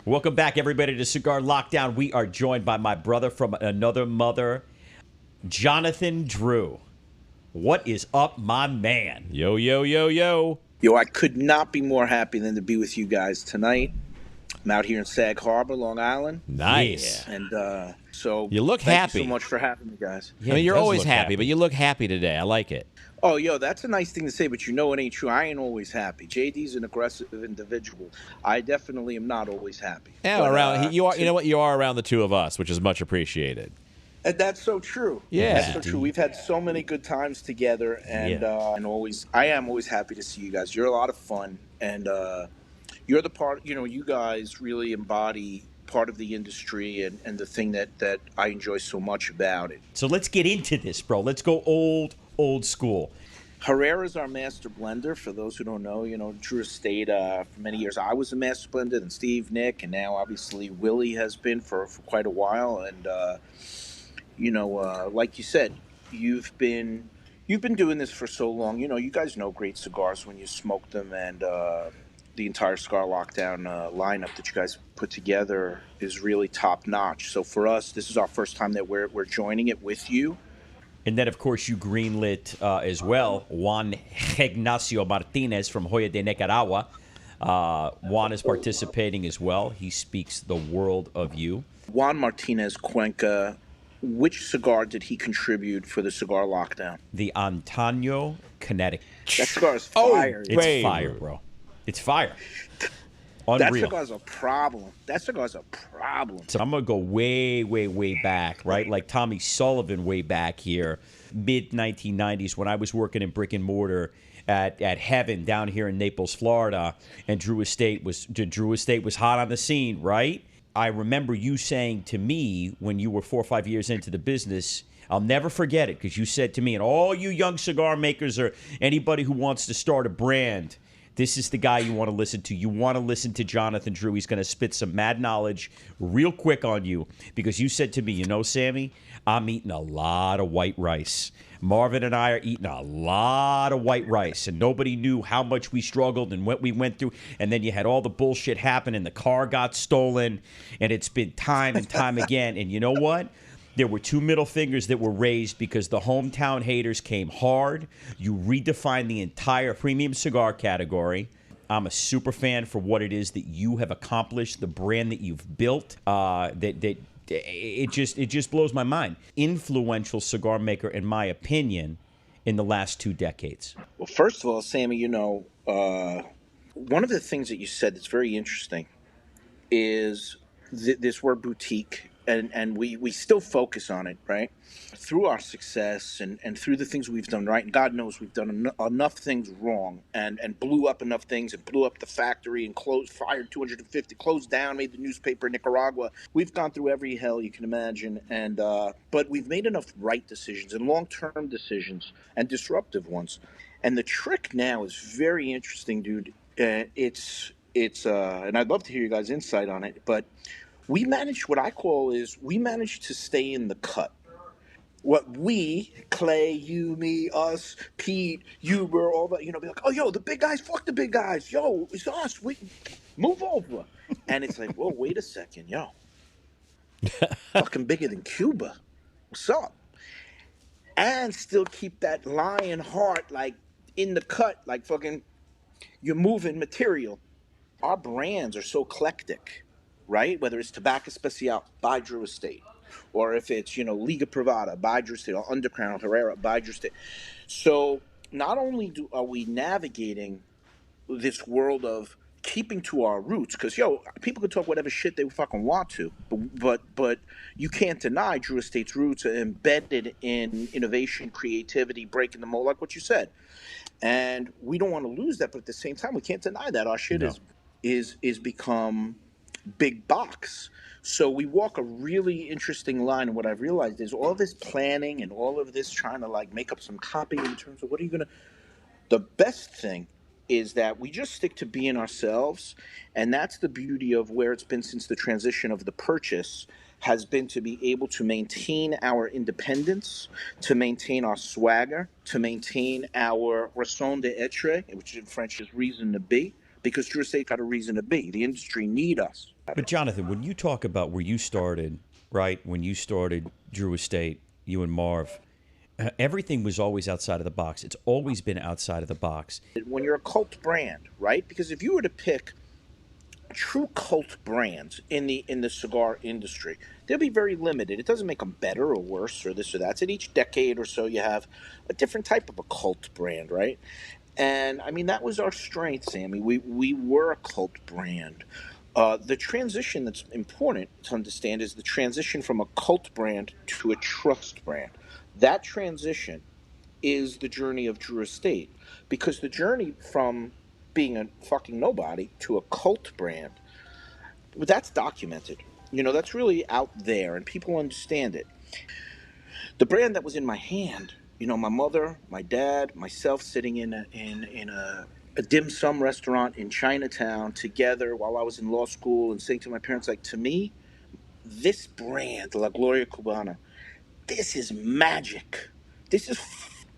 Welcome back, everybody, to Cigar Lockdown. We are joined by my brother from another mother, Jonathan Drew. What is up, my man? Yo, yo, yo, yo. Yo, I could not be more happy than to be with you guys tonight. I'm out here in Sag Harbor, Long Island. Nice. Yeah. And so You look thank happy. you so much for having me, guys. Yeah, I mean, he you're does always look happy, but you look happy today. I like it. Oh, yo, that's a nice thing to say, but you know it ain't true. I ain't always happy. JD's an aggressive individual. I definitely am not always happy. Yeah, But, you are. You know what? You are around the two of us, which is much appreciated. And that's so true. Yeah. That's so true. We've had so many good times together, and I am always happy to see you guys. You're a lot of fun, and you're the part. You guys really embody part of the industry and the thing that I enjoy so much about it. So let's get into this, bro. Let's go old school. Herrera's our master blender. For those who don't know, Drew Estate, for many years I was a master blender, and Steve, Nick, and now obviously Willie has been for quite a while. And like you said, you've been doing this for so long. You guys know great cigars when you smoke them, and the entire Cigar Lockdown lineup that you guys put together is really top notch. So for us, this is our first time that we're joining it with you. And then, of course, you greenlit as well Juan Ignacio Martinez from Joya de Nicaragua. Juan is participating as well. He speaks the world of you. Juan Martinez Cuenca, which cigar did he contribute for the Cigar Lockdown? The Antonio Connecticut. That cigar is fire. It's fire, bro. It's fire. Unreal. That cigar's a problem. So I'm going to go way, way, way back, right? Like Tommy Sullivan way back here, mid-1990s when I was working in brick and mortar at Heaven down here in Naples, Florida, and Drew Estate was hot on the scene, right? I remember you saying to me when you were 4 or 5 years into the business, I'll never forget it, because you said to me, and all you young cigar makers or anybody who wants to start a brand, this is the guy you want to listen to. You want to listen to Jonathan Drew. He's going to spit some mad knowledge real quick on you, because you said to me, Sammy, I'm eating a lot of white rice. Marvin and I are eating a lot of white rice, and nobody knew how much we struggled and what we went through. And then you had all the bullshit happen, and the car got stolen, and it's been time and time again. And you know what? There were 2 middle fingers that were raised because the hometown haters came hard. You redefined the entire premium cigar category. I'm a super fan for what it is that you have accomplished, the brand that you've built. It just blows my mind. Influential cigar maker, in my opinion, in the last 2 decades. Well, first of all, Sammy, one of the things that you said that's very interesting is this word boutique. And we still focus on it, right? Through our success and through the things we've done right. And God knows we've done enough things wrong and blew up enough things and blew up the factory and fired 250, closed down, made the newspaper in Nicaragua. We've gone through every hell you can imagine. And but we've made enough right decisions and long-term decisions and disruptive ones. And the trick now is very interesting, dude. It's and I'd love to hear you guys' insight on it, but we managed to stay in the cut. What we, Clay, you, me, us, Pete, Huber, all that, be like, oh, yo, the big guys, fuck the big guys. Yo, it's us. We move over. And it's like, whoa, wait a second, yo. Fucking bigger than Cuba. What's up? And still keep that lion heart, like, in the cut, like fucking, you're moving material. Our brands are so eclectic. Right? Whether it's Tobacco Especial by Drew Estate, or if it's, Liga Privada by Drew Estate, or Underground Herrera by Drew Estate. So not only are we navigating this world of keeping to our roots, because, people can talk whatever shit they fucking want to, but you can't deny Drew Estate's roots are embedded in innovation, creativity, breaking the mold, like what you said. And we don't want to lose that, but at the same time, we can't deny that our shit is become big box. So we walk a really interesting line, and what I've realized is all this planning and all of this trying to like make up some copy in terms of what are you gonna. The best thing is that we just stick to being ourselves, and that's the beauty of where it's been since the transition of the purchase has been to be able to maintain our independence, to maintain our swagger, to maintain our raison d'etre, which in French is reason to be, because Drew Estate got a reason to be. The industry need us. But Jonathan, when you talk about where you started, right? When you started Drew Estate, you and Marv, everything was always outside of the box. It's always been outside of the box. When you're a cult brand, right? Because if you were to pick true cult brands in the cigar industry, they'll be very limited. It doesn't make them better or worse or this or that. In each decade or so, you have a different type of a cult brand, right? And I mean that was our strength, Sammy. We were a cult brand. The transition that's important to understand is the transition from a cult brand to a trust brand. That transition is the journey of Drew Estate, because the journey from being a fucking nobody to a cult brand, that's documented. That's really out there and people understand it. The brand that was in my hand, my mother, my dad, myself sitting in a dim sum restaurant in Chinatown together while I was in law school and saying to my parents, like, to me, this brand, La Gloria Cubana, this is magic. This is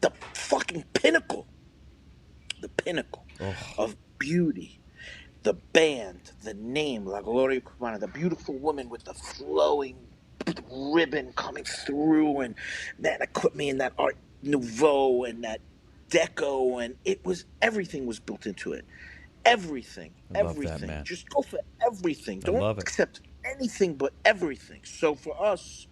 the fucking pinnacle. The pinnacle of beauty. The band, the name, La Gloria Cubana, the beautiful woman with the flowing ribbon coming through, and man, it put me in that Art Nouveau and that Deco, and everything was built into it. Everything, I love that, everything. man. Just go for everything. I Don't love it. accept anything but everything. So for us,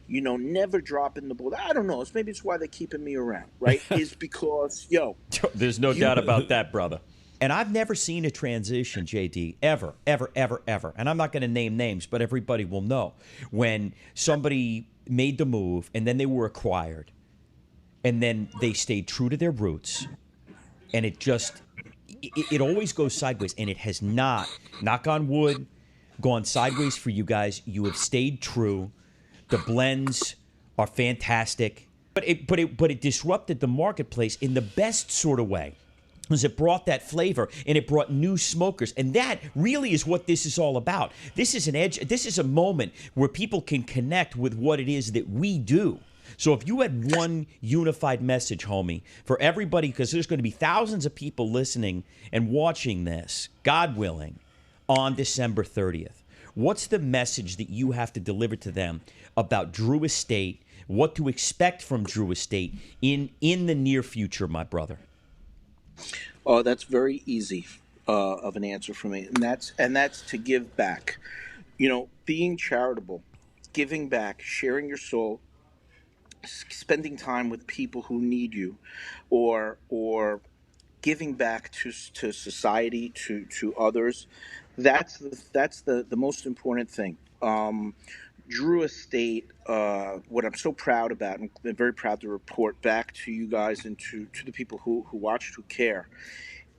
never dropping the ball. I don't know. Maybe it's why they're keeping me around, right? Is because, There's no doubt about that, brother. And I've never seen a transition, JD, ever, ever, ever, ever. And I'm not going to name names, but everybody will know when somebody made the move and then they were acquired and then they stayed true to their roots. And it always goes sideways. And it has not, knock on wood, gone sideways for you guys. You have stayed true. The blends are fantastic. But it disrupted the marketplace in the best sort of way. Because it brought that flavor and it brought new smokers. And that really is what this is all about. This is an edge. This is a moment where people can connect with what it is that we do. So if you had one unified message, homie, for everybody, because there's going to be thousands of people listening and watching this, God willing, on December 30th, what's the message that you have to deliver to them about Drew Estate, what to expect from Drew Estate in the near future, my brother? Oh, that's very easy of an answer for me, and that's to give back. Being charitable, giving back, sharing your soul, spending time with people who need you, or giving back to society, to others. That's the most important thing. Drew Estate, what I'm so proud about, and I'm very proud to report back to you guys and to the people who watch, who care,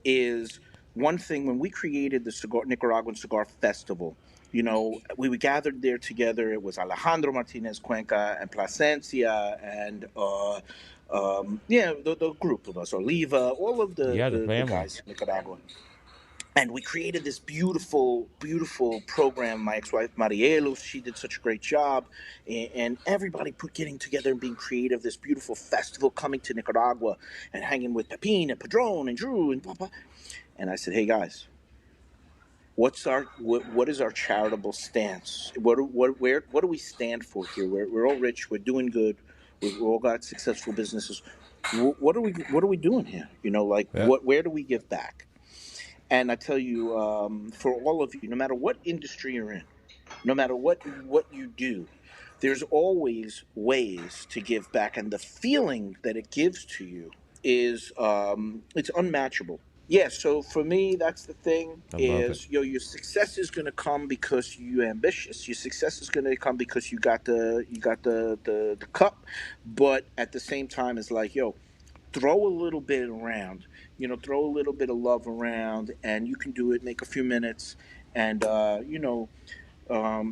is one thing. When we created the Nicaraguan Cigar Festival, we gathered there together. It was Alejandro Martinez Cuenca and Plasencia and the group of us, Oliva, all of the guys in Nicaragua. And we created this beautiful, beautiful program. My ex-wife, Marielu, she did such a great job. And everybody getting together and being creative, this beautiful festival coming to Nicaragua and hanging with Pepin and Padron and Drew and Papa. And I said, hey, guys, what is our charitable stance? What do we stand for here? We're all rich. We're doing good. We've all got successful businesses. What are we doing here? Where do we give back? And I tell you, for all of you, no matter what industry you're in, no matter what you do, there's always ways to give back, and the feeling that it gives to you is it's unmatchable. Yeah, so for me, that's the thing. Is your success is going to come because you're ambitious. Your success is going to come because you got the cup, but at the same time, it's like, throw a little bit around, throw a little bit of love around, and you can do it. Make a few minutes, and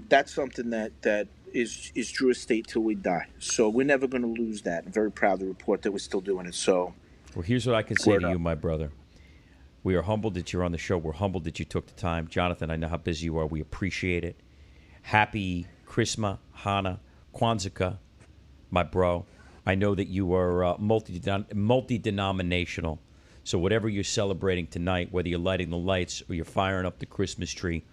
that's something that is Drew Estate till we die. So we're never going to lose that. I'm very proud to report that we're still doing it. So, well, here's what I can say to you, my brother. We are humbled that you're on the show. We're humbled that you took the time. Jonathan, I know how busy you are. We appreciate it. Happy Christmas, Hanukkah, Kwanzaa, my bro. I know that you are multi-denominational. So whatever you're celebrating tonight, whether you're lighting the lights or you're firing up the Christmas tree,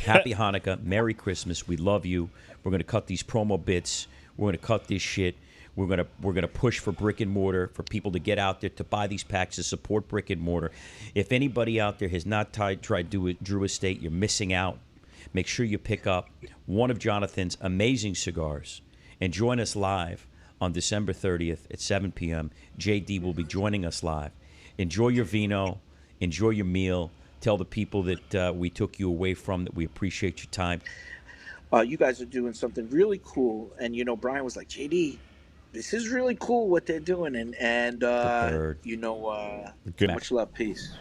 Happy Hanukkah. Merry Christmas. We love you. We're going to cut these promo bits. We're going to cut this shit. We're gonna push for brick and mortar, for people to get out there to buy these packs, to support brick and mortar. If anybody out there has not tried Drew Estate, you're missing out. Make sure you pick up one of Jonathan's amazing cigars and join us live on December 30th at 7 p.m. JD will be joining us live. Enjoy your vino. Enjoy your meal. Tell the people that we took you away from, that we appreciate your time. You guys are doing something really cool. And, Brian was like, JD, this is really cool what they're doing. And The bird. much Good. love. Peace.